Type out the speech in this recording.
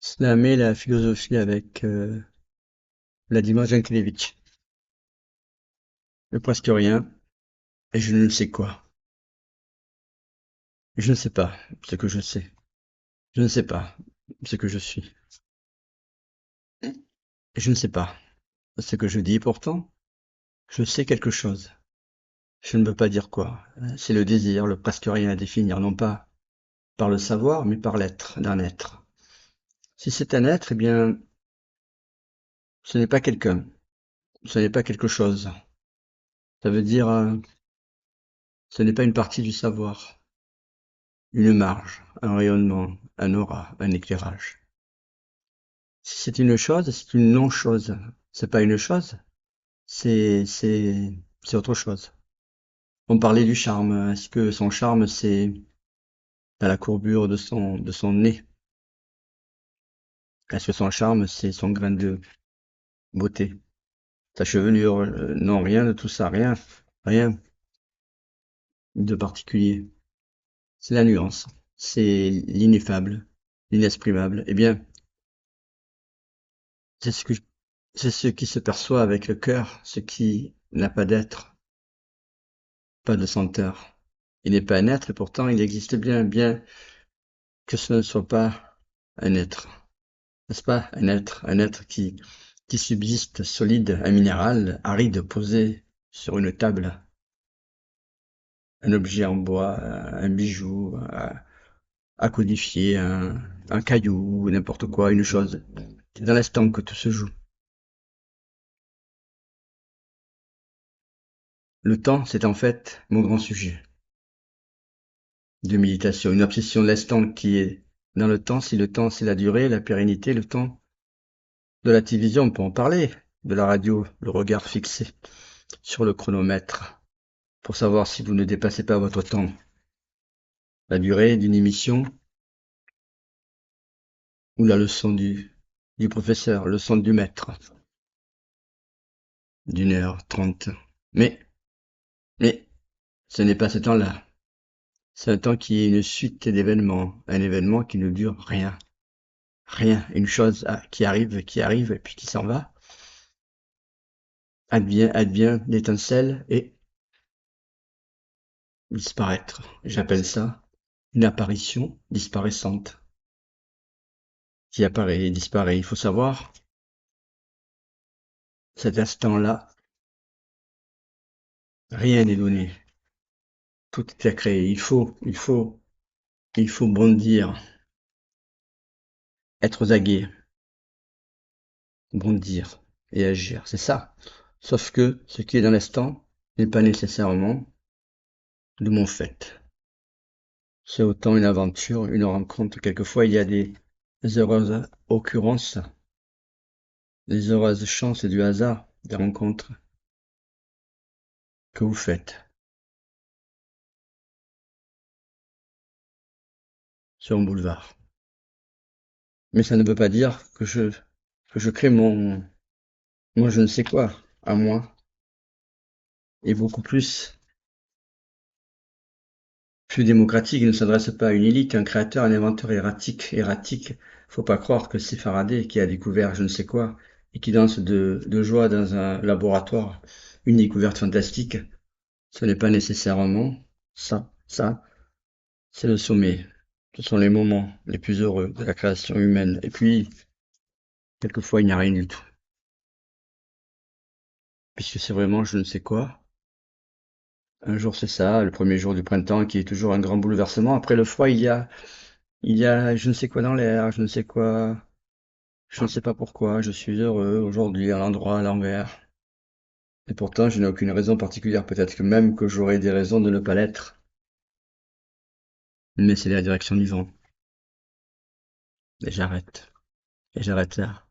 Slammer la philosophie avec Vladimir Jankélévitch. Le presque rien, et je ne sais quoi. Je ne sais pas ce que je sais. Je ne sais pas ce que je suis. Et je ne sais pas ce que je dis. Pourtant, je sais quelque chose. Je ne veux pas dire quoi. C'est le désir, le presque rien à définir, non pas par le savoir, mais par l'être d'un être. Si c'est un être, eh bien, ce n'est pas quelqu'un. Ce n'est pas quelque chose. Ça veut dire, ce n'est pas une partie du savoir. Une marge, un rayonnement, un aura, un éclairage. Si c'est une chose, c'est une non-chose. C'est pas une chose, c'est autre chose. On parlait du charme. Est-ce que son charme, c'est à la courbure de son nez? Est-ce que son charme, c'est son grain de beauté? Sa chevelure? Non, rien de tout ça, rien, rien de particulier. C'est la nuance, c'est l'ineffable, l'inexprimable. Eh bien, c'est ce que, c'est ce qui se perçoit avec le cœur, ce qui n'a pas d'être, pas de senteur. Il n'est pas un être, et pourtant il existe bien, bien que ce ne soit pas un être. N'est-ce pas? Un être qui subsiste solide, un minéral aride posé sur une table, un objet en bois, un bijou, à codifier, un caillou, n'importe quoi, une chose. C'est dans l'instant que tout se joue. Le temps, c'est en fait mon grand sujet de méditation, une obsession de l'instant qui est dans le temps. Si le temps, c'est la durée, la pérennité, le temps de la télévision, on peut en parler, de la radio, le regard fixé sur le chronomètre pour savoir si vous ne dépassez pas votre temps. La durée d'une émission ou la leçon du professeur, leçon du maître, d'1h30. Mais, mais, ce n'est pas ce temps-là. C'est un temps qui est une suite d'événements, un événement qui ne dure rien. Rien, une chose qui arrive, et puis qui s'en va. Advient l'étincelle et disparaître. J'appelle ça une apparition disparaissante. Qui apparaît et disparaît. Il faut savoir, cet instant-là, rien n'est donné. Tout est à créer. Il faut bondir, être aux aguets, bondir et agir. C'est ça. Sauf que ce qui est dans l'instant n'est pas nécessairement de mon fait. C'est autant une aventure, une rencontre. Quelquefois, il y a des heureuses occurrences, des heureuses chances et du hasard, des rencontres que vous faites sur un boulevard. Mais ça ne veut pas dire que je crée moi je ne sais quoi, à moi, et beaucoup plus démocratique. Il ne s'adresse pas à une élite, un créateur, un inventeur erratique. Faut pas croire que c'est Faraday qui a découvert je ne sais quoi, et qui danse de joie dans un laboratoire, une découverte fantastique. Ce n'est pas nécessairement ça, c'est le sommet. Ce sont les moments les plus heureux de la création humaine. Et puis, quelquefois, il n'y a rien du tout. Puisque c'est vraiment je ne sais quoi. Un jour, c'est ça, le premier jour du printemps, qui est toujours un grand bouleversement. Après le froid, il y a je ne sais quoi dans l'air, je ne sais quoi, je ne sais pas pourquoi, je suis heureux aujourd'hui à l'endroit, à l'envers. Et pourtant, je n'ai aucune raison particulière. Peut-être que même que j'aurais des raisons de ne pas l'être. Mais c'est la direction du vent. Et j'arrête. Et j'arrête là.